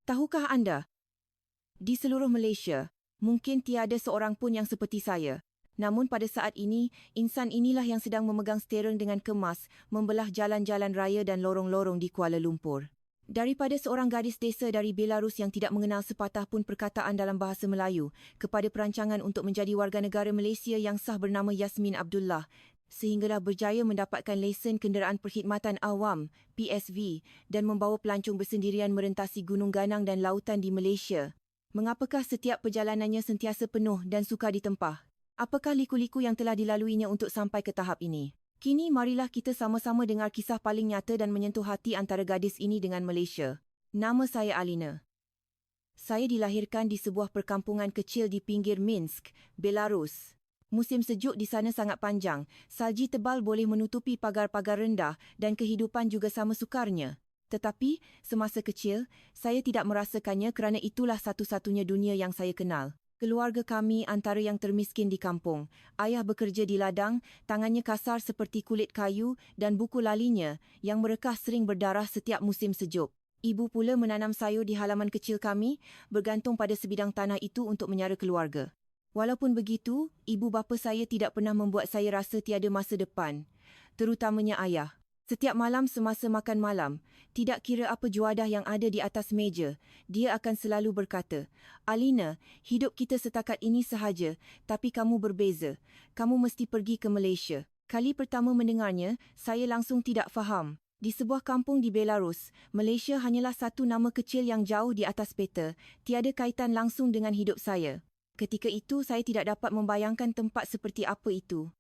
Tahukah anda, di seluruh Malaysia, mungkin tiada seorang pun yang seperti saya. Namun pada saat ini, insan inilah yang sedang memegang steering dengan kemas, membelah jalan-jalan raya dan lorong-lorong di Kuala Lumpur. Daripada seorang gadis desa dari Belarus yang tidak mengenal sepatah pun perkataan dalam bahasa Melayu, kepada perancangan untuk menjadi warga negara Malaysia yang sah bernama Yasmin Abdullah, sehinggalah berjaya mendapatkan lesen kenderaan perkhidmatan awam, PSV, dan membawa pelancong bersendirian merentasi gunung ganang dan lautan di Malaysia. Mengapakah setiap perjalanannya sentiasa penuh dan sukar ditempah? Apakah liku-liku yang telah dilaluinya untuk sampai ke tahap ini? Kini marilah kita sama-sama dengar kisah paling nyata dan menyentuh hati antara gadis ini dengan Malaysia. Nama saya Alina. Saya dilahirkan di sebuah perkampungan kecil di pinggir Minsk, Belarus. Musim sejuk di sana sangat panjang, salji tebal boleh menutupi pagar-pagar rendah dan kehidupan juga sama sukarnya. Tetapi, semasa kecil, saya tidak merasakannya kerana itulah satu-satunya dunia yang saya kenal. Keluarga kami antara yang termiskin di kampung. Ayah bekerja di ladang, tangannya kasar seperti kulit kayu dan buku lalinya yang merekah sering berdarah setiap musim sejuk. Ibu pula menanam sayur di halaman kecil kami, bergantung pada sebidang tanah itu untuk menyara keluarga. Walaupun begitu, ibu bapa saya tidak pernah membuat saya rasa tiada masa depan, terutamanya ayah. Setiap malam semasa makan malam, tidak kira apa juadah yang ada di atas meja, dia akan selalu berkata, "Alina, hidup kita setakat ini sahaja, tapi kamu berbeza. Kamu mesti pergi ke Malaysia." Kali pertama mendengarnya, saya langsung tidak faham. Di sebuah kampung di Belarus, Malaysia hanyalah satu nama kecil yang jauh di atas peta, tiada kaitan langsung dengan hidup saya. Ketika itu saya tidak dapat membayangkan tempat seperti apa itu.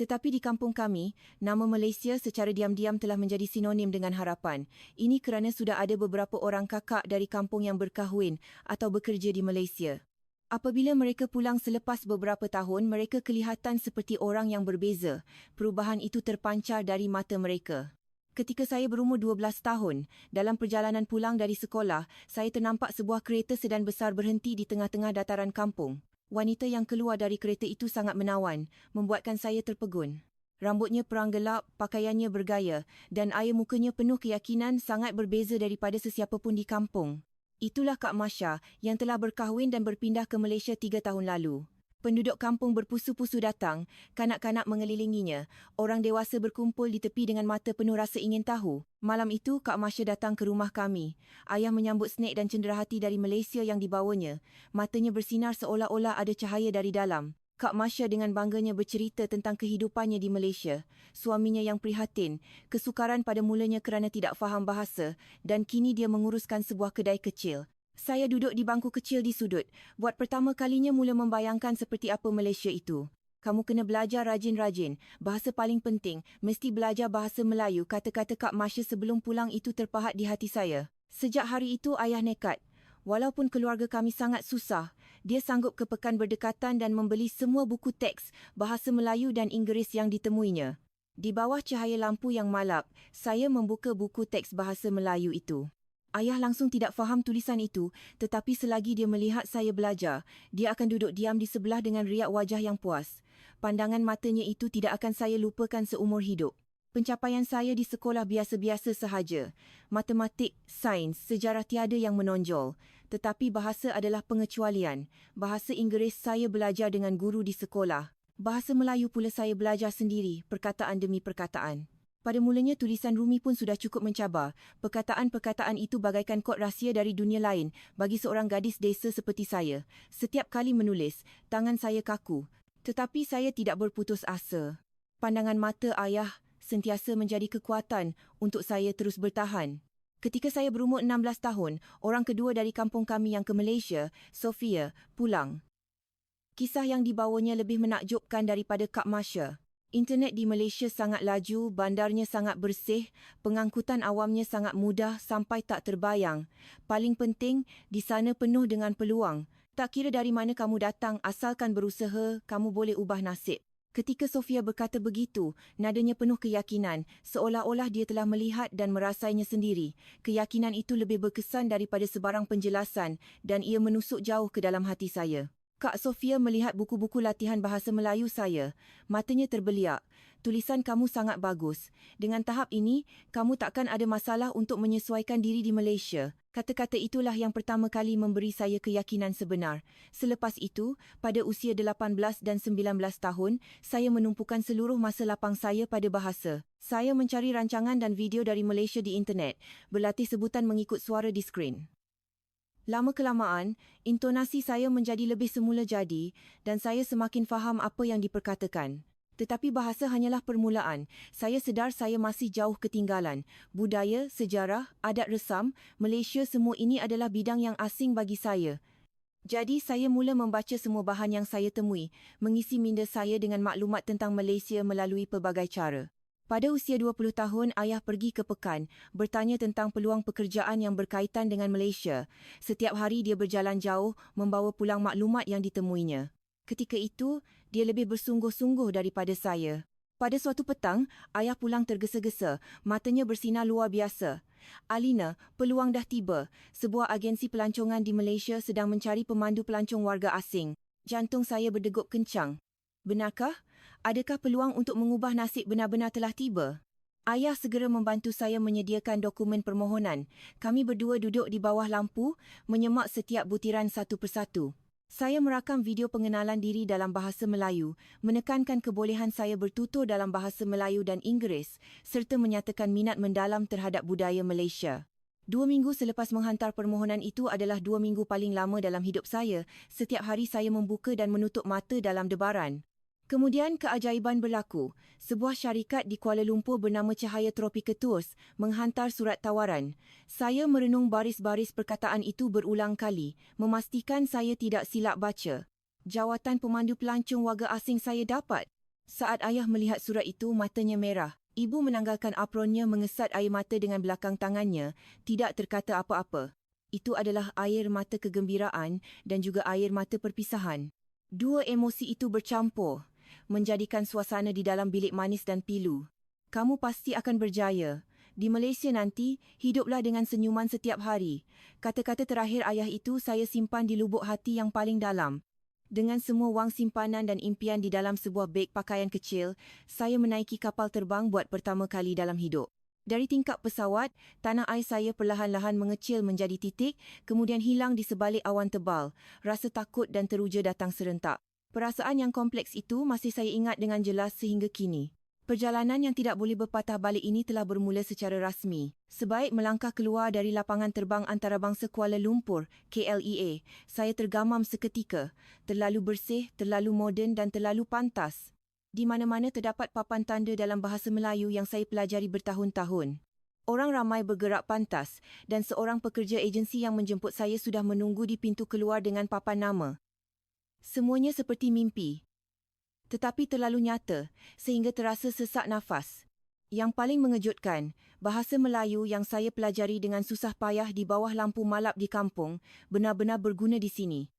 Tetapi di kampung kami, nama Malaysia secara diam-diam telah menjadi sinonim dengan harapan. Ini kerana sudah ada beberapa orang kakak dari kampung yang berkahwin atau bekerja di Malaysia. Apabila mereka pulang selepas beberapa tahun, mereka kelihatan seperti orang yang berbeza. Perubahan itu terpancar dari mata mereka. Ketika saya berumur 12 tahun, dalam perjalanan pulang dari sekolah, saya ternampak sebuah kereta sedan besar berhenti di tengah-tengah dataran kampung. Wanita yang keluar dari kereta itu sangat menawan, membuatkan saya terpegun. Rambutnya perang gelap, pakaiannya bergaya, dan air mukanya penuh keyakinan sangat berbeza daripada sesiapa pun di kampung. Itulah Kak Masya yang telah berkahwin dan berpindah ke Malaysia 3 tahun lalu. Penduduk kampung berpusu-pusu datang, kanak-kanak mengelilinginya, orang dewasa berkumpul di tepi dengan mata penuh rasa ingin tahu. Malam itu, Kak Masya datang ke rumah kami. Ayah menyambut snack dan cenderahati dari Malaysia yang dibawanya. Matanya bersinar seolah-olah ada cahaya dari dalam. Kak Masya dengan bangganya bercerita tentang kehidupannya di Malaysia, suaminya yang prihatin, kesukaran pada mulanya kerana tidak faham bahasa, dan kini dia menguruskan sebuah kedai kecil. Saya duduk di bangku kecil di sudut. Buat pertama kalinya mula membayangkan seperti apa Malaysia itu. Kamu kena belajar rajin-rajin. Bahasa paling penting, mesti belajar bahasa Melayu. Kata-kata Kak Masya sebelum pulang itu terpahat di hati saya. Sejak hari itu ayah nekat. Walaupun keluarga kami sangat susah, dia sanggup ke pekan berdekatan dan membeli semua buku teks bahasa Melayu dan Inggeris yang ditemuinya. Di bawah cahaya lampu yang malap, saya membuka buku teks bahasa Melayu itu. Ayah langsung tidak faham tulisan itu, tetapi selagi dia melihat saya belajar, dia akan duduk diam di sebelah dengan riak wajah yang puas. Pandangan matanya itu tidak akan saya lupakan seumur hidup. Pencapaian saya di sekolah biasa-biasa sahaja. Matematik, sains, sejarah tiada yang menonjol. Tetapi bahasa adalah pengecualian. Bahasa Inggeris saya belajar dengan guru di sekolah. Bahasa Melayu pula saya belajar sendiri, perkataan demi perkataan. Pada mulanya tulisan Rumi pun sudah cukup mencabar. Perkataan-perkataan itu bagaikan kod rahsia dari dunia lain bagi seorang gadis desa seperti saya. Setiap kali menulis, tangan saya kaku. Tetapi saya tidak berputus asa. Pandangan mata ayah sentiasa menjadi kekuatan untuk saya terus bertahan. Ketika saya berumur 16 tahun, orang kedua dari kampung kami yang ke Malaysia, Sofia, pulang. Kisah yang dibawanya lebih menakjubkan daripada Kak Masya. Internet di Malaysia sangat laju, bandarnya sangat bersih, pengangkutan awamnya sangat mudah sampai tak terbayang. Paling penting, di sana penuh dengan peluang. Tak kira dari mana kamu datang, asalkan berusaha, kamu boleh ubah nasib. Ketika Sofia berkata begitu, nadanya penuh keyakinan, seolah-olah dia telah melihat dan merasainya sendiri. Keyakinan itu lebih berkesan daripada sebarang penjelasan dan ia menusuk jauh ke dalam hati saya. Kak Sofia melihat buku-buku latihan bahasa Melayu saya. Matanya terbeliak. Tulisan kamu sangat bagus. Dengan tahap ini, kamu takkan ada masalah untuk menyesuaikan diri di Malaysia. Kata-kata itulah yang pertama kali memberi saya keyakinan sebenar. Selepas itu, pada usia 18 dan 19 tahun, saya menumpukan seluruh masa lapang saya pada bahasa. Saya mencari rancangan dan video dari Malaysia di internet, berlatih sebutan mengikut suara di skrin. Lama-kelamaan, intonasi saya menjadi lebih semula jadi dan saya semakin faham apa yang diperkatakan. Tetapi bahasa hanyalah permulaan. Saya sedar saya masih jauh ketinggalan. Budaya, sejarah, adat resam, Malaysia semua ini adalah bidang yang asing bagi saya. Jadi saya mula membaca semua bahan yang saya temui, mengisi minda saya dengan maklumat tentang Malaysia melalui pelbagai cara. Pada usia 20 tahun, ayah pergi ke Pekan, bertanya tentang peluang pekerjaan yang berkaitan dengan Malaysia. Setiap hari dia berjalan jauh, membawa pulang maklumat yang ditemuinya. Ketika itu, dia lebih bersungguh-sungguh daripada saya. Pada suatu petang, ayah pulang tergesa-gesa, matanya bersinar luar biasa. "Alina, peluang dah tiba. Sebuah agensi pelancongan di Malaysia sedang mencari pemandu pelancong warga asing." Jantung saya berdegup kencang. Benarkah? Adakah peluang untuk mengubah nasib benar-benar telah tiba? Ayah segera membantu saya menyediakan dokumen permohonan. Kami berdua duduk di bawah lampu, menyemak setiap butiran satu persatu. Saya merakam video pengenalan diri dalam bahasa Melayu, menekankan kebolehan saya bertutur dalam bahasa Melayu dan Inggeris, serta menyatakan minat mendalam terhadap budaya Malaysia. 2 minggu selepas menghantar permohonan itu adalah 2 minggu paling lama dalam hidup saya. Setiap hari saya membuka dan menutup mata dalam debaran. Kemudian keajaiban berlaku. Sebuah syarikat di Kuala Lumpur bernama Cahaya Tropika Tours menghantar surat tawaran. Saya merenung baris-baris perkataan itu berulang kali, memastikan saya tidak silap baca. Jawatan pemandu pelancong warga asing saya dapat. Saat ayah melihat surat itu, matanya merah. Ibu menanggalkan apronnya mengesat air mata dengan belakang tangannya, tidak terkata apa-apa. Itu adalah air mata kegembiraan dan juga air mata perpisahan. Dua emosi itu bercampur, menjadikan suasana di dalam bilik manis dan pilu. "Kamu pasti akan berjaya. Di Malaysia nanti, hiduplah dengan senyuman setiap hari." Kata-kata terakhir ayah itu saya simpan di lubuk hati yang paling dalam. Dengan semua wang simpanan dan impian di dalam sebuah beg pakaian kecil, saya menaiki kapal terbang buat pertama kali dalam hidup. Dari tingkap pesawat, tanah air saya perlahan-lahan mengecil menjadi titik, kemudian hilang di sebalik awan tebal. Rasa takut dan teruja datang serentak. Perasaan yang kompleks itu masih saya ingat dengan jelas sehingga kini. Perjalanan yang tidak boleh berpatah balik ini telah bermula secara rasmi. Sebaik melangkah keluar dari lapangan terbang antarabangsa Kuala Lumpur, KLEA, saya tergamam seketika. Terlalu bersih, terlalu moden dan terlalu pantas. Di mana-mana terdapat papan tanda dalam bahasa Melayu yang saya pelajari bertahun-tahun. Orang ramai bergerak pantas dan seorang pekerja agensi yang menjemput saya sudah menunggu di pintu keluar dengan papan nama. Semuanya seperti mimpi, tetapi terlalu nyata sehingga terasa sesak nafas. Yang paling mengejutkan, bahasa Melayu yang saya pelajari dengan susah payah di bawah lampu malap di kampung benar-benar berguna di sini.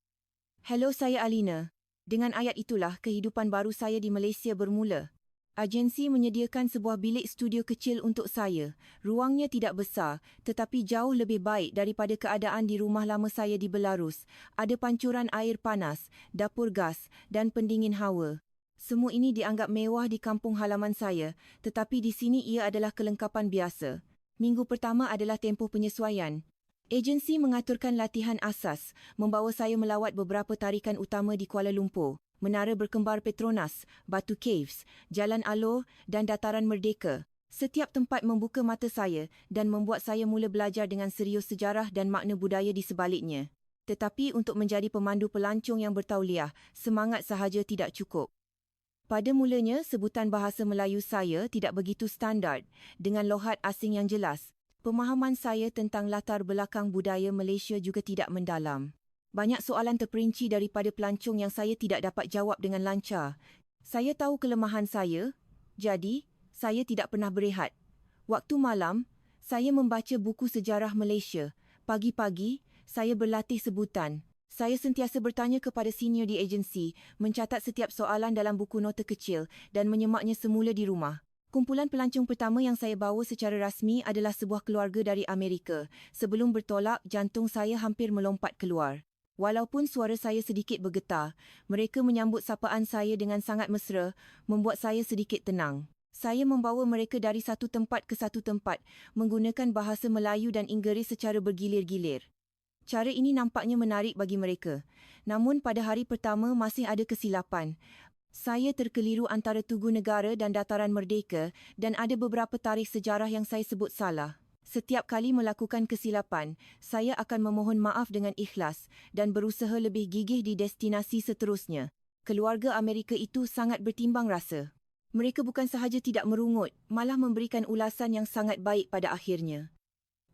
"Hello, saya Alina." Dengan ayat itulah kehidupan baru saya di Malaysia bermula. Agensi menyediakan sebuah bilik studio kecil untuk saya. Ruangnya tidak besar, tetapi jauh lebih baik daripada keadaan di rumah lama saya di Belarus. Ada pancuran air panas, dapur gas dan pendingin hawa. Semua ini dianggap mewah di kampung halaman saya, tetapi di sini ia adalah kelengkapan biasa. Minggu pertama adalah tempoh penyesuaian. Agensi mengaturkan latihan asas, membawa saya melawat beberapa tarikan utama di Kuala Lumpur. Menara Berkembar Petronas, Batu Caves, Jalan Alor dan Dataran Merdeka. Setiap tempat membuka mata saya dan membuat saya mula belajar dengan serius sejarah dan makna budaya di sebaliknya. Tetapi untuk menjadi pemandu pelancong yang bertauliah, semangat sahaja tidak cukup. Pada mulanya, sebutan bahasa Melayu saya tidak begitu standard, dengan lohat asing yang jelas. Pemahaman saya tentang latar belakang budaya Malaysia juga tidak mendalam. Banyak soalan terperinci daripada pelancong yang saya tidak dapat jawab dengan lancar. Saya tahu kelemahan saya, jadi saya tidak pernah berehat. Waktu malam, saya membaca buku sejarah Malaysia. Pagi-pagi, saya berlatih sebutan. Saya sentiasa bertanya kepada senior di agensi, mencatat setiap soalan dalam buku nota kecil dan menyemaknya semula di rumah. Kumpulan pelancong pertama yang saya bawa secara rasmi adalah sebuah keluarga dari Amerika. Sebelum bertolak, jantung saya hampir melompat keluar. Walaupun suara saya sedikit bergetar, mereka menyambut sapaan saya dengan sangat mesra, membuat saya sedikit tenang. Saya membawa mereka dari satu tempat ke satu tempat menggunakan bahasa Melayu dan Inggeris secara bergilir-gilir. Cara ini nampaknya menarik bagi mereka. Namun pada hari pertama masih ada kesilapan. Saya terkeliru antara Tugu Negara dan Dataran Merdeka dan ada beberapa tarikh sejarah yang saya sebut salah. Setiap kali melakukan kesilapan, saya akan memohon maaf dengan ikhlas dan berusaha lebih gigih di destinasi seterusnya. Keluarga Amerika itu sangat bertimbang rasa. Mereka bukan sahaja tidak merungut, malah memberikan ulasan yang sangat baik pada akhirnya.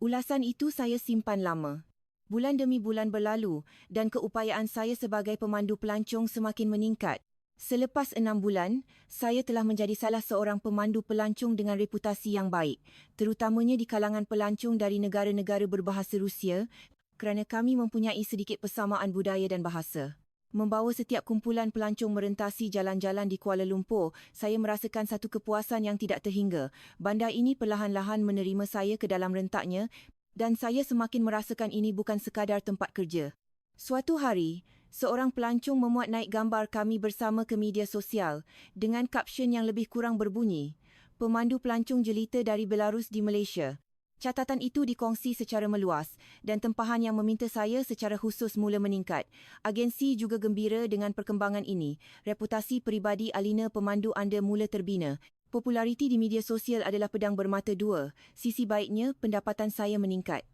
Ulasan itu saya simpan lama. Bulan demi bulan berlalu dan keupayaan saya sebagai pemandu pelancong semakin meningkat. Selepas 6 bulan, saya telah menjadi salah seorang pemandu pelancong dengan reputasi yang baik, terutamanya di kalangan pelancong dari negara-negara berbahasa Rusia, kerana kami mempunyai sedikit persamaan budaya dan bahasa. Membawa setiap kumpulan pelancong merentasi jalan-jalan di Kuala Lumpur, saya merasakan satu kepuasan yang tidak terhingga. Bandar ini perlahan-lahan menerima saya ke dalam rentaknya dan saya semakin merasakan ini bukan sekadar tempat kerja. Suatu hari, seorang pelancong memuat naik gambar kami bersama ke media sosial dengan kapsyen yang lebih kurang berbunyi, "Pemandu pelancong jelita dari Belarus di Malaysia." Catatan itu dikongsi secara meluas dan tempahan yang meminta saya secara khusus mula meningkat. Agensi juga gembira dengan perkembangan ini. Reputasi peribadi Alina pemandu anda mula terbina. Populariti di media sosial adalah pedang bermata dua. Sisi baiknya, pendapatan saya meningkat.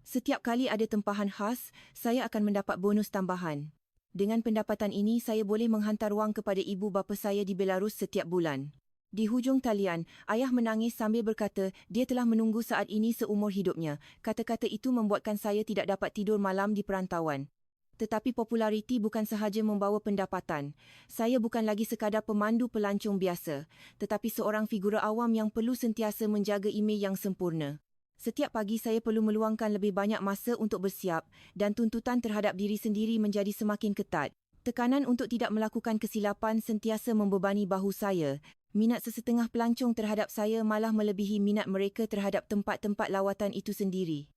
Setiap kali ada tempahan khas, saya akan mendapat bonus tambahan. Dengan pendapatan ini, saya boleh menghantar wang kepada ibu bapa saya di Belarus setiap bulan. Di hujung talian, ayah menangis sambil berkata dia telah menunggu saat ini seumur hidupnya. Kata-kata itu membuatkan saya tidak dapat tidur malam di perantauan. Tetapi populariti bukan sahaja membawa pendapatan. Saya bukan lagi sekadar pemandu pelancong biasa, tetapi seorang figura awam yang perlu sentiasa menjaga imej yang sempurna. Setiap pagi saya perlu meluangkan lebih banyak masa untuk bersiap dan tuntutan terhadap diri sendiri menjadi semakin ketat. Tekanan untuk tidak melakukan kesilapan sentiasa membebani bahu saya. Minat sesetengah pelancong terhadap saya malah melebihi minat mereka terhadap tempat-tempat lawatan itu sendiri.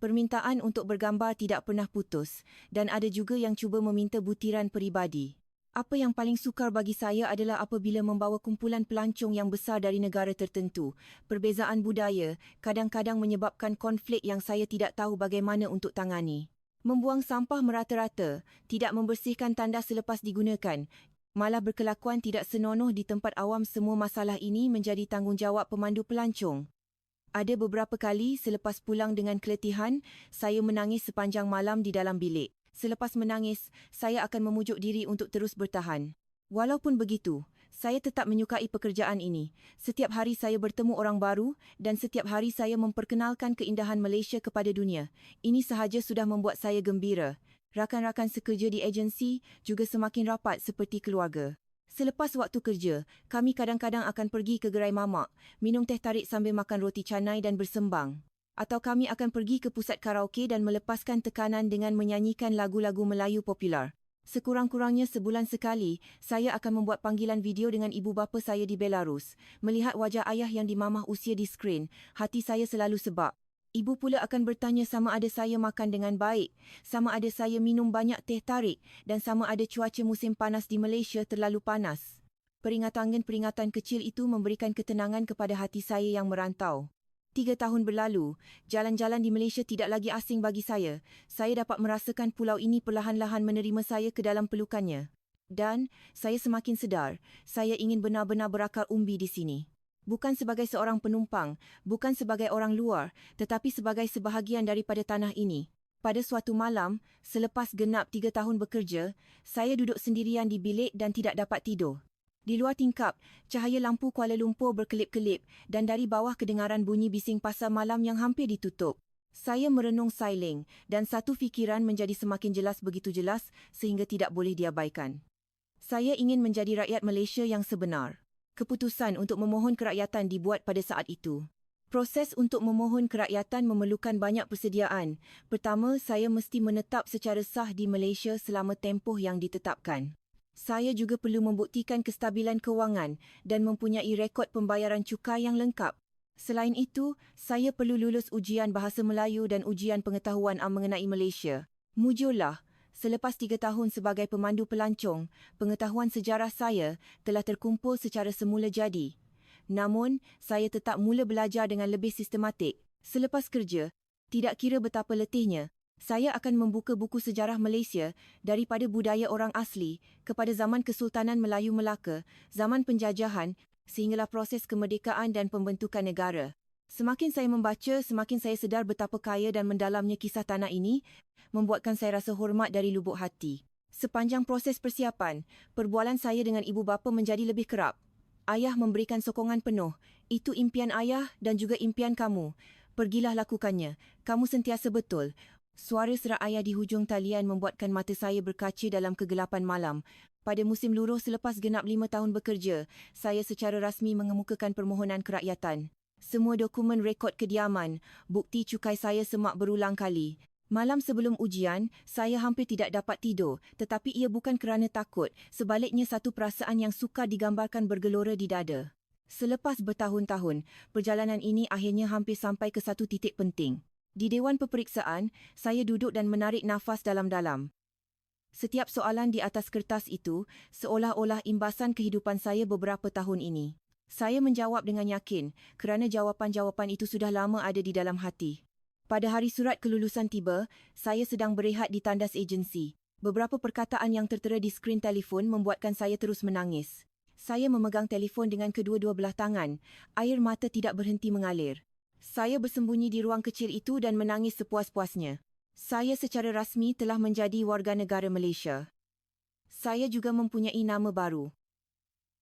Permintaan untuk bergambar tidak pernah putus dan ada juga yang cuba meminta butiran peribadi. Apa yang paling sukar bagi saya adalah apabila membawa kumpulan pelancong yang besar dari negara tertentu. Perbezaan budaya kadang-kadang menyebabkan konflik yang saya tidak tahu bagaimana untuk tangani. Membuang sampah merata-rata, tidak membersihkan tandas selepas digunakan, malah berkelakuan tidak senonoh di tempat awam, semua masalah ini menjadi tanggungjawab pemandu pelancong. Ada beberapa kali selepas pulang dengan keletihan, saya menangis sepanjang malam di dalam bilik. Selepas menangis, saya akan memujuk diri untuk terus bertahan. Walaupun begitu, saya tetap menyukai pekerjaan ini. Setiap hari saya bertemu orang baru dan setiap hari saya memperkenalkan keindahan Malaysia kepada dunia. Ini sahaja sudah membuat saya gembira. Rakan-rakan sekerja di agensi juga semakin rapat seperti keluarga. Selepas waktu kerja, kami kadang-kadang akan pergi ke gerai mamak, minum teh tarik sambil makan roti canai dan bersembang. Atau kami akan pergi ke pusat karaoke dan melepaskan tekanan dengan menyanyikan lagu-lagu Melayu popular. Sekurang-kurangnya sebulan sekali, saya akan membuat panggilan video dengan ibu bapa saya di Belarus. Melihat wajah ayah yang dimamah usia di skrin, hati saya selalu sebab. Ibu pula akan bertanya sama ada saya makan dengan baik, sama ada saya minum banyak teh tarik dan sama ada cuaca musim panas di Malaysia terlalu panas. Peringatan-peringatan kecil itu memberikan ketenangan kepada hati saya yang merantau. 3 tahun berlalu, jalan-jalan di Malaysia tidak lagi asing bagi saya. Saya dapat merasakan pulau ini perlahan-lahan menerima saya ke dalam pelukannya. Dan saya semakin sedar, saya ingin benar-benar berakar umbi di sini. Bukan sebagai seorang penumpang, bukan sebagai orang luar, tetapi sebagai sebahagian daripada tanah ini. Pada suatu malam, selepas genap 3 tahun bekerja, saya duduk sendirian di bilik dan tidak dapat tidur. Di luar tingkap, cahaya lampu Kuala Lumpur berkelip-kelip dan dari bawah kedengaran bunyi bising pasar malam yang hampir ditutup. Saya merenung sailing dan satu fikiran menjadi semakin jelas, begitu jelas sehingga tidak boleh diabaikan. Saya ingin menjadi rakyat Malaysia yang sebenar. Keputusan untuk memohon kerakyatan dibuat pada saat itu. Proses untuk memohon kerakyatan memerlukan banyak persediaan. Pertama, saya mesti menetap secara sah di Malaysia selama tempoh yang ditetapkan. Saya juga perlu membuktikan kestabilan kewangan dan mempunyai rekod pembayaran cukai yang lengkap. Selain itu, saya perlu lulus ujian Bahasa Melayu dan ujian pengetahuan mengenai Malaysia. Mujurlah, selepas 3 tahun sebagai pemandu pelancong, pengetahuan sejarah saya telah terkumpul secara semula jadi. Namun, saya tetap mula belajar dengan lebih sistematik. Selepas kerja, tidak kira betapa letihnya, saya akan membuka buku sejarah Malaysia daripada budaya orang asli kepada zaman Kesultanan Melayu Melaka, zaman penjajahan sehinggalah proses kemerdekaan dan pembentukan negara. Semakin saya membaca, semakin saya sedar betapa kaya dan mendalamnya kisah tanah ini membuatkan saya rasa hormat dari lubuk hati. Sepanjang proses persiapan, perbualan saya dengan ibu bapa menjadi lebih kerap. Ayah memberikan sokongan penuh. Itu impian ayah dan juga impian kamu. Pergilah lakukannya. Kamu sentiasa betul. Suara serak ayah di hujung talian membuatkan mata saya berkaca dalam kegelapan malam. Pada musim luruh selepas genap 5 tahun bekerja, saya secara rasmi mengemukakan permohonan kerakyatan. Semua dokumen rekod kediaman, bukti cukai saya semak berulang kali. Malam sebelum ujian, saya hampir tidak dapat tidur, tetapi ia bukan kerana takut, sebaliknya satu perasaan yang sukar digambarkan bergelora di dada. Selepas bertahun-tahun, perjalanan ini akhirnya hampir sampai ke satu titik penting. Di Dewan Peperiksaan, saya duduk dan menarik nafas dalam-dalam. Setiap soalan di atas kertas itu seolah-olah imbasan kehidupan saya beberapa tahun ini. Saya menjawab dengan yakin kerana jawapan-jawapan itu sudah lama ada di dalam hati. Pada hari surat kelulusan tiba, saya sedang berehat di tandas agensi. Beberapa perkataan yang tertera di skrin telefon membuatkan saya terus menangis. Saya memegang telefon dengan kedua-dua belah tangan. Air mata tidak berhenti mengalir. Saya bersembunyi di ruang kecil itu dan menangis sepuas-puasnya. Saya secara rasmi telah menjadi warga negara Malaysia. Saya juga mempunyai nama baru.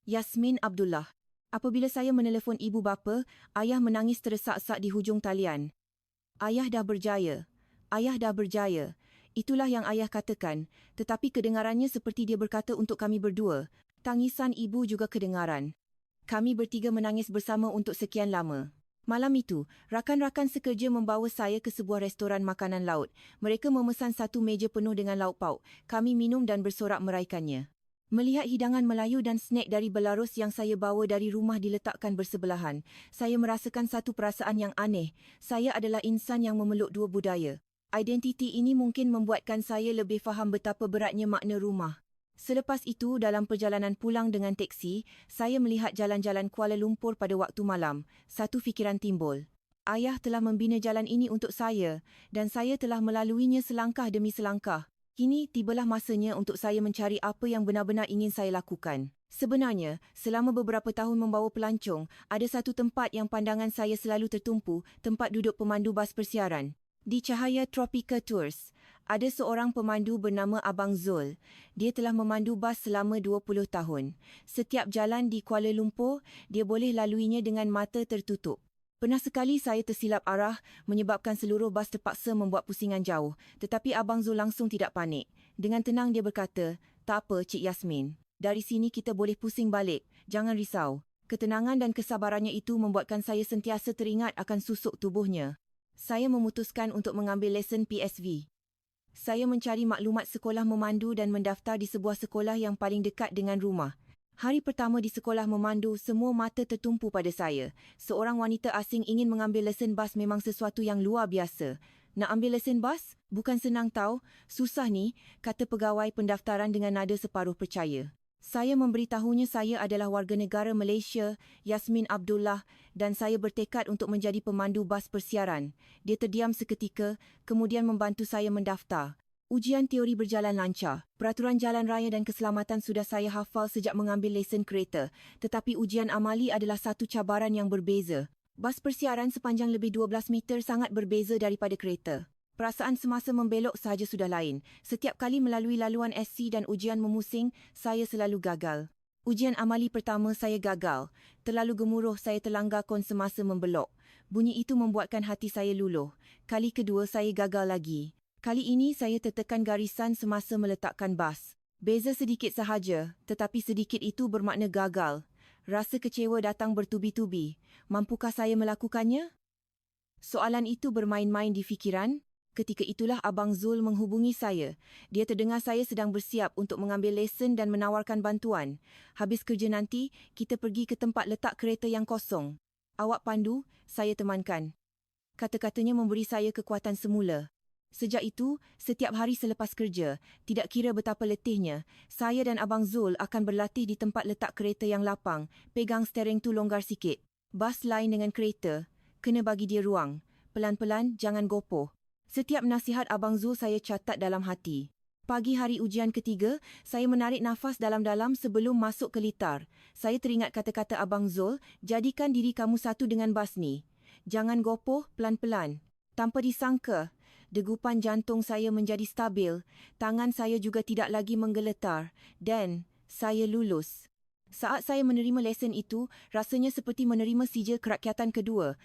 Yasmin Abdullah. Apabila saya menelefon ibu bapa, ayah menangis teresak-esak di hujung talian. Ayah dah berjaya. Ayah dah berjaya. Itulah yang ayah katakan, tetapi kedengarannya seperti dia berkata untuk kami berdua. Tangisan ibu juga kedengaran. Kami bertiga menangis bersama untuk sekian lama. Malam itu, rakan-rakan sekerja membawa saya ke sebuah restoran makanan laut. Mereka memesan satu meja penuh dengan lauk pauk. Kami minum dan bersorak meraikannya. Melihat hidangan Melayu dan snack dari Belarus yang saya bawa dari rumah diletakkan bersebelahan, saya merasakan satu perasaan yang aneh. Saya adalah insan yang memeluk dua budaya. Identiti ini mungkin membuatkan saya lebih faham betapa beratnya makna rumah. Selepas itu, dalam perjalanan pulang dengan teksi, saya melihat jalan-jalan Kuala Lumpur pada waktu malam. Satu fikiran timbul. Ayah telah membina jalan ini untuk saya dan saya telah melaluinya selangkah demi selangkah. Kini tibalah masanya untuk saya mencari apa yang benar-benar ingin saya lakukan. Sebenarnya, selama beberapa tahun membawa pelancong, ada satu tempat yang pandangan saya selalu tertumpu, tempat duduk pemandu bas persiaran. Di Cahaya Tropika Tours, ada seorang pemandu bernama Abang Zul. Dia telah memandu bas selama 20 tahun. Setiap jalan di Kuala Lumpur, dia boleh laluinya dengan mata tertutup. Pernah sekali saya tersilap arah menyebabkan seluruh bas terpaksa membuat pusingan jauh. Tetapi Abang Zul langsung tidak panik. Dengan tenang dia berkata, "Tak apa, Cik Yasmin. Dari sini kita boleh pusing balik. Jangan risau." Ketenangan dan kesabarannya itu membuatkan saya sentiasa teringat akan susuk tubuhnya. Saya memutuskan untuk mengambil lesen PSV. Saya mencari maklumat sekolah memandu dan mendaftar di sebuah sekolah yang paling dekat dengan rumah. Hari pertama di sekolah memandu, semua mata tertumpu pada saya. Seorang wanita asing ingin mengambil lesen bas memang sesuatu yang luar biasa. Nak ambil lesen bas? Bukan senang tahu. Susah ni, kata pegawai pendaftaran dengan nada separuh percaya. Saya memberitahunya saya adalah warga negara Malaysia, Yasmin Abdullah, dan saya bertekad untuk menjadi pemandu bas persiaran. Dia terdiam seketika, kemudian membantu saya mendaftar. Ujian teori berjalan lancar. Peraturan jalan raya dan keselamatan sudah saya hafal sejak mengambil lesen kereta. Tetapi ujian amali adalah satu cabaran yang berbeza. Bas persiaran sepanjang lebih 12 meter sangat berbeza daripada kereta. Perasaan semasa membelok sahaja sudah lain. Setiap kali melalui laluan SC dan ujian memusing, saya selalu gagal. Ujian amali pertama saya gagal. Terlalu gemuruh saya terlanggar kon semasa membelok. Bunyi itu membuatkan hati saya luluh. Kali kedua saya gagal lagi. Kali ini saya tertekan garisan semasa meletakkan bas. Beza sedikit sahaja, tetapi sedikit itu bermakna gagal. Rasa kecewa datang bertubi-tubi. Mampukah saya melakukannya? Soalan itu bermain-main di fikiran. Ketika itulah Abang Zul menghubungi saya. Dia terdengar saya sedang bersiap untuk mengambil lesen dan menawarkan bantuan. Habis kerja nanti, kita pergi ke tempat letak kereta yang kosong. Awak pandu, saya temankan. Kata-katanya memberi saya kekuatan semula. Sejak itu, setiap hari selepas kerja, tidak kira betapa letihnya, saya dan Abang Zul akan berlatih di tempat letak kereta yang lapang, pegang steering tu longgar sikit. Bas lain dengan kereta, kena bagi dia ruang. Pelan-pelan, jangan gopoh. Setiap nasihat Abang Zul saya catat dalam hati. Pagi hari ujian ketiga, saya menarik nafas dalam-dalam sebelum masuk ke litar. Saya teringat kata-kata Abang Zul, jadikan diri kamu satu dengan bas ni. Jangan gopoh, pelan-pelan. Tanpa disangka, degupan jantung saya menjadi stabil, tangan saya juga tidak lagi menggeletar, dan saya lulus. Saat saya menerima lesen itu, rasanya seperti menerima sijil kerakyatan kedua.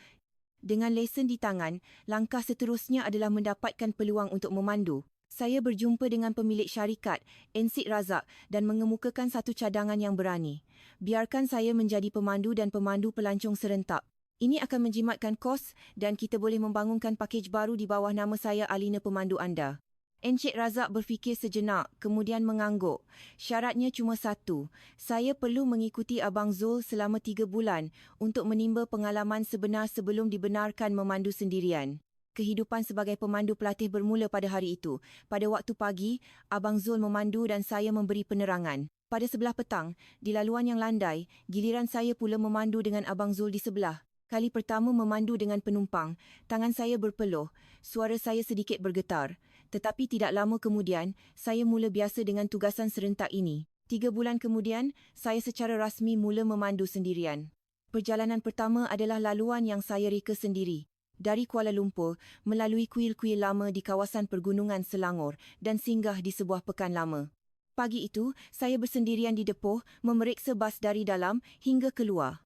Dengan lesen di tangan, langkah seterusnya adalah mendapatkan peluang untuk memandu. Saya berjumpa dengan pemilik syarikat, Encik Razak, dan mengemukakan satu cadangan yang berani. Biarkan saya menjadi pemandu dan pemandu pelancong serentak. Ini akan menjimatkan kos dan kita boleh membangunkan pakej baru di bawah nama saya Alina pemandu anda. Encik Razak berfikir sejenak, kemudian mengangguk. Syaratnya cuma satu. Saya perlu mengikuti Abang Zul selama 3 bulan untuk menimba pengalaman sebenar sebelum dibenarkan memandu sendirian. Kehidupan sebagai pemandu pelatih bermula pada hari itu. Pada waktu pagi, Abang Zul memandu dan saya memberi penerangan. Pada sebelah petang, di laluan yang landai, giliran saya pula memandu dengan Abang Zul di sebelah. Kali pertama memandu dengan penumpang, tangan saya berpeluh, suara saya sedikit bergetar. Tetapi tidak lama kemudian, saya mula biasa dengan tugasan serentak ini. 3 bulan kemudian, saya secara rasmi mula memandu sendirian. Perjalanan pertama adalah laluan yang saya reka sendiri. Dari Kuala Lumpur, melalui kuil-kuil lama di kawasan pergunungan Selangor dan singgah di sebuah pekan lama. Pagi itu, saya bersendirian di depoh, memeriksa bas dari dalam hingga keluar.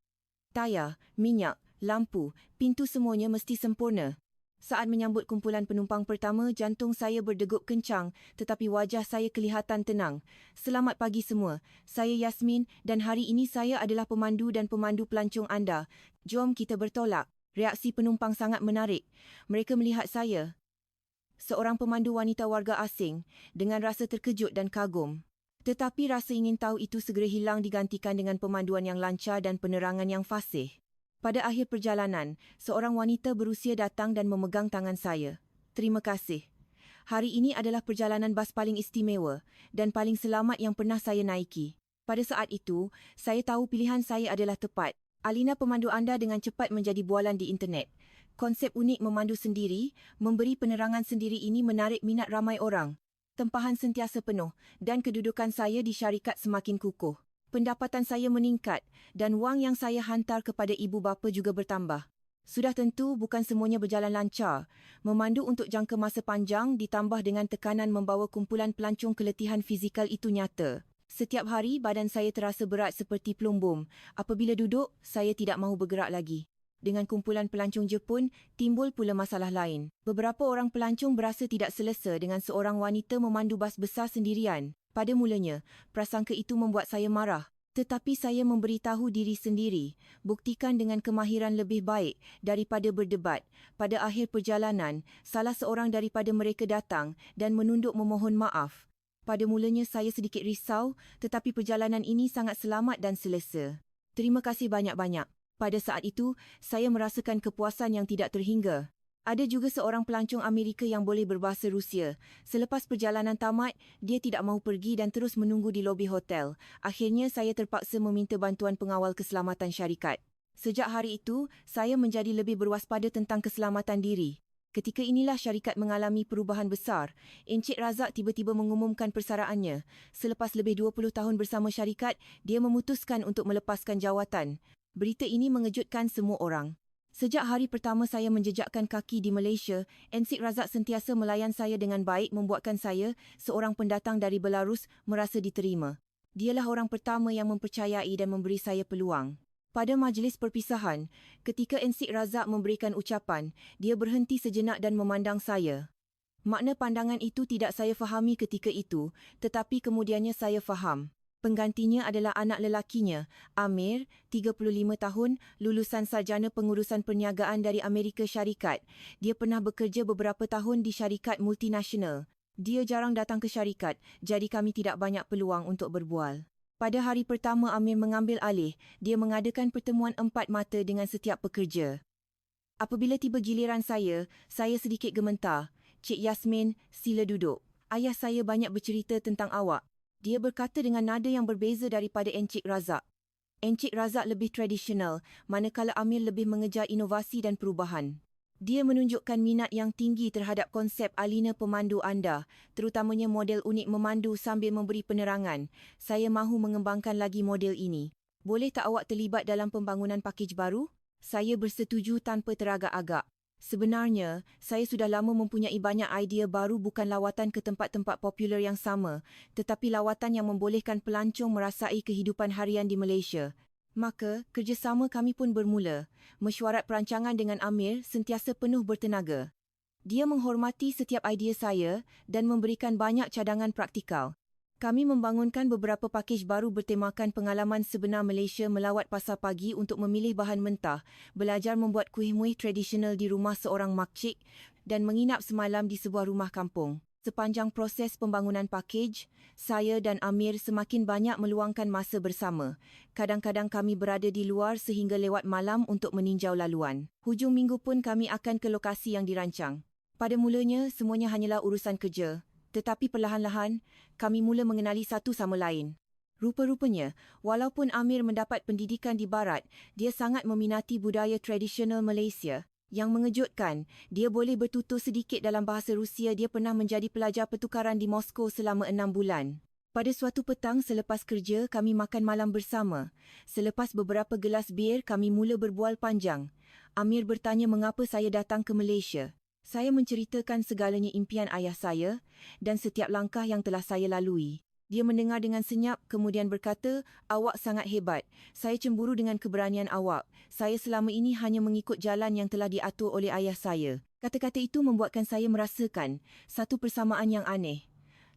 Tayar, minyak, lampu, pintu semuanya mesti sempurna. Saat menyambut kumpulan penumpang pertama, jantung saya berdegup kencang tetapi wajah saya kelihatan tenang. Selamat pagi semua. Saya Yasmin dan hari ini saya adalah pemandu dan pemandu pelancong anda. Jom kita bertolak. Reaksi penumpang sangat menarik. Mereka melihat saya, seorang pemandu wanita warga asing, dengan rasa terkejut dan kagum. Tetapi rasa ingin tahu itu segera hilang digantikan dengan pemanduan yang lancar dan penerangan yang fasih. Pada akhir perjalanan, seorang wanita berusia datang dan memegang tangan saya. Terima kasih. Hari ini adalah perjalanan bas paling istimewa dan paling selamat yang pernah saya naiki. Pada saat itu, saya tahu pilihan saya adalah tepat. Alina pemandu anda dengan cepat menjadi bualan di internet. Konsep unik memandu sendiri, memberi penerangan sendiri ini menarik minat ramai orang. Tempahan sentiasa penuh dan kedudukan saya di syarikat semakin kukuh. Pendapatan saya meningkat dan wang yang saya hantar kepada ibu bapa juga bertambah. Sudah tentu bukan semuanya berjalan lancar. Memandu untuk jangka masa panjang ditambah dengan tekanan membawa kumpulan pelancong keletihan fizikal itu nyata. Setiap hari badan saya terasa berat seperti pelumbum. Apabila duduk, saya tidak mahu bergerak lagi. Dengan kumpulan pelancong Jepun, timbul pula masalah lain. Beberapa orang pelancong berasa tidak selesa dengan seorang wanita memandu bas besar sendirian. Pada mulanya, prasangka itu membuat saya marah. Tetapi saya memberitahu diri sendiri, buktikan dengan kemahiran lebih baik daripada berdebat. Pada akhir perjalanan, salah seorang daripada mereka datang dan menunduk memohon maaf. Pada mulanya saya sedikit risau, tetapi perjalanan ini sangat selamat dan selesa. Terima kasih banyak-banyak. Pada saat itu, saya merasakan kepuasan yang tidak terhingga. Ada juga seorang pelancong Amerika yang boleh berbahasa Rusia. Selepas perjalanan tamat, dia tidak mahu pergi dan terus menunggu di lobi hotel. Akhirnya saya terpaksa meminta bantuan pengawal keselamatan syarikat. Sejak hari itu, saya menjadi lebih berwaspada tentang keselamatan diri. Ketika inilah syarikat mengalami perubahan besar. Encik Razak tiba-tiba mengumumkan persaraannya. Selepas lebih 20 tahun bersama syarikat, dia memutuskan untuk melepaskan jawatan. Berita ini mengejutkan semua orang. Sejak hari pertama saya menjejakkan kaki di Malaysia, Encik Razak sentiasa melayan saya dengan baik membuatkan saya, seorang pendatang dari Belarus, merasa diterima. Dialah orang pertama yang mempercayai dan memberi saya peluang. Pada majlis perpisahan, ketika Encik Razak memberikan ucapan, dia berhenti sejenak dan memandang saya. Makna pandangan itu tidak saya fahami ketika itu, tetapi kemudiannya saya faham. Penggantinya adalah anak lelakinya, Amir, 35 tahun, lulusan sarjana pengurusan perniagaan dari Amerika Syarikat. Dia pernah bekerja beberapa tahun di syarikat multinasional. Dia jarang datang ke syarikat, jadi kami tidak banyak peluang untuk berbual. Pada hari pertama Amir mengambil alih, dia mengadakan pertemuan 4 mata dengan setiap pekerja. Apabila tiba giliran saya sedikit gementar. Cik Yasmin, sila duduk. Ayah saya banyak bercerita tentang awak. Dia berkata dengan nada yang berbeza daripada Encik Razak. Encik Razak lebih tradisional, manakala Amir lebih mengejar inovasi dan perubahan. Dia menunjukkan minat yang tinggi terhadap konsep alina pemandu anda, terutamanya model unik memandu sambil memberi penerangan. Saya mahu mengembangkan lagi model ini. Boleh tak awak terlibat dalam pembangunan pakej baru? Saya bersetuju tanpa teragak-agak. Sebenarnya, saya sudah lama mempunyai banyak idea baru, bukan lawatan ke tempat-tempat popular yang sama, tetapi lawatan yang membolehkan pelancong merasai kehidupan harian di Malaysia. Maka, kerjasama kami pun bermula. Mesyuarat perancangan dengan Amir sentiasa penuh bertenaga. Dia menghormati setiap idea saya dan memberikan banyak cadangan praktikal. Kami membangunkan beberapa pakej baru bertemakan pengalaman sebenar Malaysia, melawat pasar pagi untuk memilih bahan mentah, belajar membuat kuih-muih tradisional di rumah seorang makcik dan menginap semalam di sebuah rumah kampung. Sepanjang proses pembangunan pakej, saya dan Amir semakin banyak meluangkan masa bersama. Kadang-kadang kami berada di luar sehingga lewat malam untuk meninjau laluan. Hujung minggu pun kami akan ke lokasi yang dirancang. Pada mulanya, semuanya hanyalah urusan kerja. Tetapi perlahan-lahan, kami mula mengenali satu sama lain. Rupa-rupanya, walaupun Amir mendapat pendidikan di Barat, dia sangat meminati budaya tradisional Malaysia. Yang mengejutkan, dia boleh bertutur sedikit dalam bahasa Rusia. Dia pernah menjadi pelajar pertukaran di Moskow selama 6 bulan. Pada suatu petang selepas kerja, kami makan malam bersama. Selepas beberapa gelas bir, kami mula berbual panjang. Amir bertanya mengapa saya datang ke Malaysia. Saya menceritakan segalanya impian ayah saya dan setiap langkah yang telah saya lalui. Dia mendengar dengan senyap, kemudian berkata, "Awak sangat hebat. Saya cemburu dengan keberanian awak. Saya selama ini hanya mengikut jalan yang telah diatur oleh ayah saya." Kata-kata itu membuatkan saya merasakan satu persamaan yang aneh.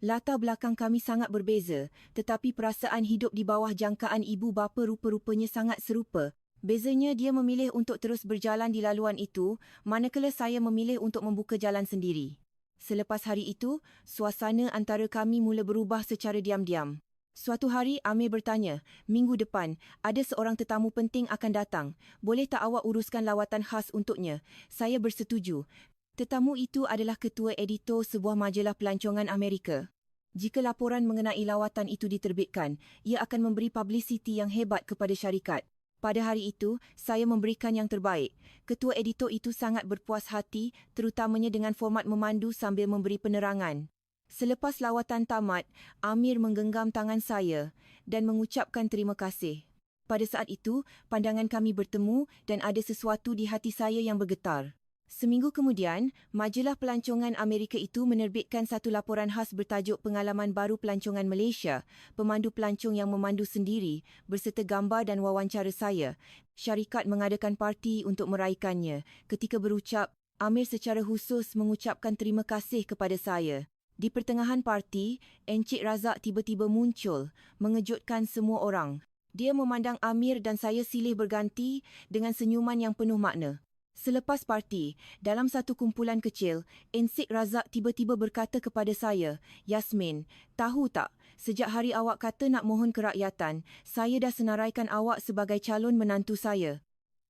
Latar belakang kami sangat berbeza, tetapi perasaan hidup di bawah jangkaan ibu bapa rupa-rupanya sangat serupa. Bezanya, dia memilih untuk terus berjalan di laluan itu, manakala saya memilih untuk membuka jalan sendiri. Selepas hari itu, suasana antara kami mula berubah secara diam-diam. Suatu hari, Amir bertanya, "Minggu depan, ada seorang tetamu penting akan datang. Boleh tak awak uruskan lawatan khas untuknya?" Saya bersetuju. Tetamu itu adalah ketua editor sebuah majalah pelancongan Amerika. Jika laporan mengenai lawatan itu diterbitkan, ia akan memberi publicity yang hebat kepada syarikat. Pada hari itu, saya memberikan yang terbaik. Ketua editor itu sangat berpuas hati, terutamanya dengan format memandu sambil memberi penerangan. Selepas lawatan tamat, Amir menggenggam tangan saya dan mengucapkan terima kasih. Pada saat itu, pandangan kami bertemu dan ada sesuatu di hati saya yang bergetar. Seminggu kemudian, majalah pelancongan Amerika itu menerbitkan satu laporan khas bertajuk Pengalaman Baru Pelancongan Malaysia, pemandu pelancong yang memandu sendiri, berserta gambar dan wawancara saya. Syarikat mengadakan parti untuk meraihkannya. Ketika berucap, Amir secara khusus mengucapkan terima kasih kepada saya. Di pertengahan parti, Encik Razak tiba-tiba muncul, mengejutkan semua orang. Dia memandang Amir dan saya silih berganti dengan senyuman yang penuh makna. Selepas parti, dalam satu kumpulan kecil, Encik Razak tiba-tiba berkata kepada saya, "Yasmin, tahu tak, sejak hari awak kata nak mohon kerakyatan, saya dah senaraikan awak sebagai calon menantu saya."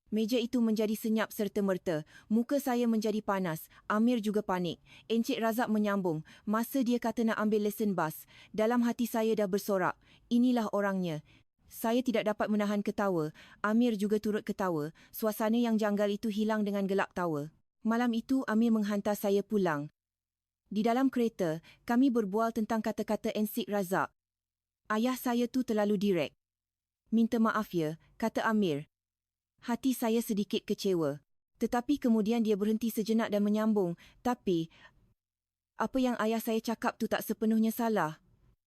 Meja itu menjadi senyap serta-merta. Muka saya menjadi panas. Amir juga panik. Encik Razak menyambung, "Masa dia kata nak ambil lesen bas, dalam hati saya dah bersorak. Inilah orangnya." Saya tidak dapat menahan ketawa. Amir juga turut ketawa. Suasana yang janggal itu hilang dengan gelak tawa. Malam itu, Amir menghantar saya pulang. Di dalam kereta, kami berbual tentang kata-kata Encik Razak. "Ayah saya tu terlalu direk." "Minta maaf ya," kata Amir. Hati saya sedikit kecewa. Tetapi kemudian dia berhenti sejenak dan menyambung, "Tapi, apa yang ayah saya cakap tu tak sepenuhnya salah.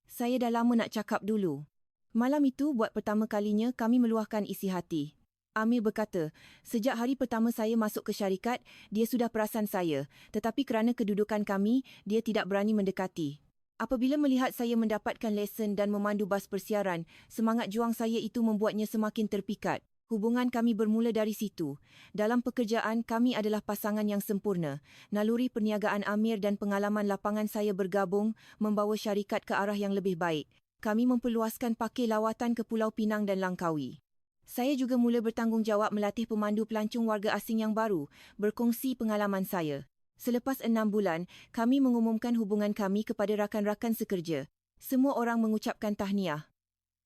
Saya dah lama nak cakap dulu." Malam itu, buat pertama kalinya, kami meluahkan isi hati. Amir berkata, "Sejak hari pertama saya masuk ke syarikat, dia sudah perasan saya. Tetapi kerana kedudukan kami, dia tidak berani mendekati. Apabila melihat saya mendapatkan lesen dan memandu bas persiaran, semangat juang saya itu membuatnya semakin terpikat. Hubungan kami bermula dari situ. Dalam pekerjaan, kami adalah pasangan yang sempurna. Naluri perniagaan Amir dan pengalaman lapangan saya bergabung, membawa syarikat ke arah yang lebih baik. Kami memperluaskan pakai lawatan ke Pulau Pinang dan Langkawi. Saya juga mula bertanggungjawab melatih pemandu pelancong warga asing yang baru, berkongsi pengalaman saya. Selepas 6 bulan, kami mengumumkan hubungan kami kepada rakan-rakan sekerja. Semua orang mengucapkan tahniah.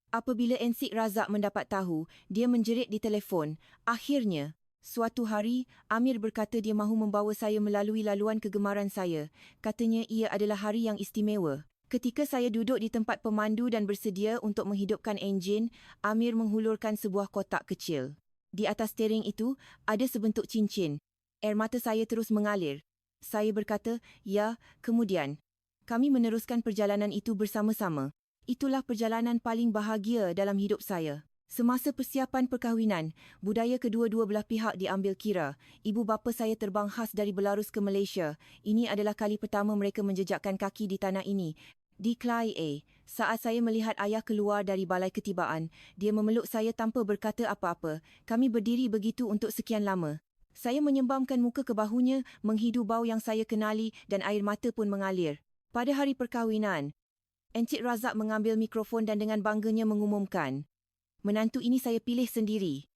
Apabila Encik Razak mendapat tahu, dia menjerit di telefon. Akhirnya, suatu hari, Amir berkata dia mahu membawa saya melalui laluan kegemaran saya. Katanya ia adalah hari yang istimewa. Ketika saya duduk di tempat pemandu dan bersedia untuk menghidupkan enjin, Amir menghulurkan sebuah kotak kecil. Di atas steering itu, ada sebentuk cincin. Air mata saya terus mengalir. Saya berkata, ya, kemudian. Kami meneruskan perjalanan itu bersama-sama. Itulah perjalanan paling bahagia dalam hidup saya. Semasa persiapan perkahwinan, budaya kedua-dua belah pihak diambil kira. Ibu bapa saya terbang khas dari Belarus ke Malaysia. Ini adalah kali pertama mereka menjejakkan kaki di tanah ini. Di Klai A, saat saya melihat ayah keluar dari balai ketibaan, dia memeluk saya tanpa berkata apa-apa. Kami berdiri begitu untuk sekian lama. Saya menyembamkan muka ke bahunya, menghidu bau yang saya kenali dan air mata pun mengalir. Pada hari perkahwinan, Encik Razak mengambil mikrofon dan dengan bangganya mengumumkan, menantu ini saya pilih sendiri.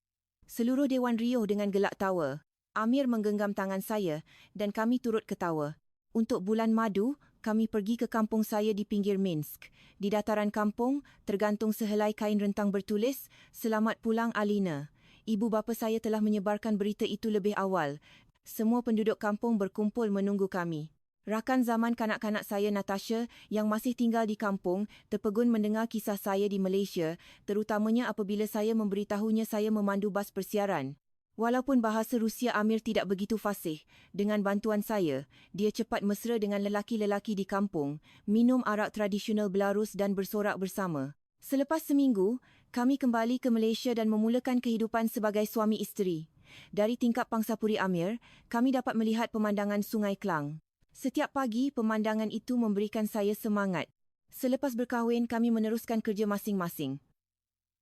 Seluruh Dewan riuh dengan gelak tawa. Amir menggenggam tangan saya dan kami turut ketawa. Untuk bulan madu, kami pergi ke kampung saya di pinggir Minsk. Di dataran kampung, tergantung sehelai kain rentang bertulis, "Selamat pulang Alina." Ibu bapa saya telah menyebarkan berita itu lebih awal. Semua penduduk kampung berkumpul menunggu kami. Rakan zaman kanak-kanak saya Natasha yang masih tinggal di kampung terpegun mendengar kisah saya di Malaysia, terutamanya apabila saya memberitahunya saya memandu bas persiaran. Walaupun bahasa Rusia Amir tidak begitu fasih, dengan bantuan saya, dia cepat mesra dengan lelaki-lelaki di kampung, minum arak tradisional Belarus dan bersorak bersama. Selepas seminggu, kami kembali ke Malaysia dan memulakan kehidupan sebagai suami isteri. Dari tingkap Pangsapuri Amir, kami dapat melihat pemandangan Sungai Klang. Setiap pagi, pemandangan itu memberikan saya semangat. Selepas berkahwin, kami meneruskan kerja masing-masing.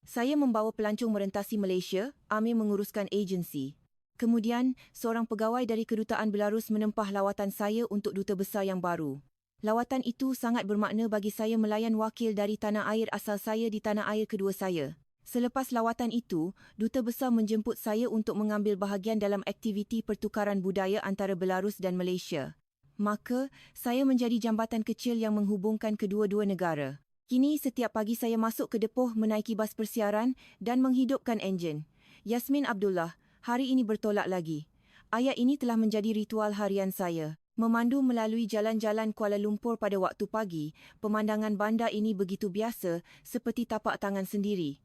Saya membawa pelancong merentasi Malaysia, Amir menguruskan agensi. Kemudian, seorang pegawai dari kedutaan Belarus menempah lawatan saya untuk duta besar yang baru. Lawatan itu sangat bermakna bagi saya melayan wakil dari tanah air asal saya di tanah air kedua saya. Selepas lawatan itu, duta besar menjemput saya untuk mengambil bahagian dalam aktiviti pertukaran budaya antara Belarus dan Malaysia. Maka, saya menjadi jambatan kecil yang menghubungkan kedua-dua negara. Kini, setiap pagi saya masuk ke depoh menaiki bas persiaran dan menghidupkan enjin. Yasmin Abdullah, hari ini bertolak lagi. Ayat ini telah menjadi ritual harian saya. Memandu melalui jalan-jalan Kuala Lumpur pada waktu pagi, pemandangan bandar ini begitu biasa, seperti tapak tangan sendiri.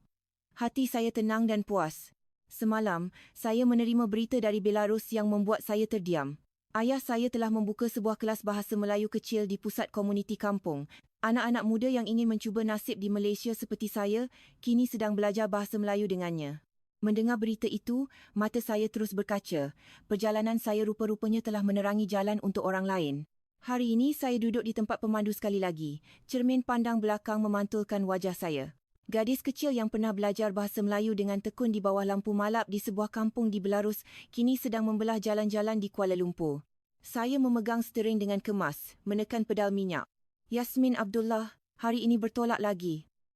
Hati saya tenang dan puas. Semalam, saya menerima berita dari Belarus yang membuat saya terdiam. Ayah saya telah membuka sebuah kelas bahasa Melayu kecil di pusat komuniti kampung. Anak-anak muda yang ingin mencuba nasib di Malaysia seperti saya, kini sedang belajar bahasa Melayu dengannya. Mendengar berita itu, mata saya terus berkaca. Perjalanan saya rupa-rupanya telah menerangi jalan untuk orang lain. Hari ini saya duduk di tempat pemandu sekali lagi. Cermin pandang belakang memantulkan wajah saya. Gadis kecil yang pernah belajar bahasa Melayu dengan tekun di bawah lampu malap di sebuah kampung di Belarus, kini sedang membelah jalan-jalan di Kuala Lumpur. Saya memegang steering dengan kemas, menekan pedal minyak. Yasmin Abdullah, hari ini bertolak lagi.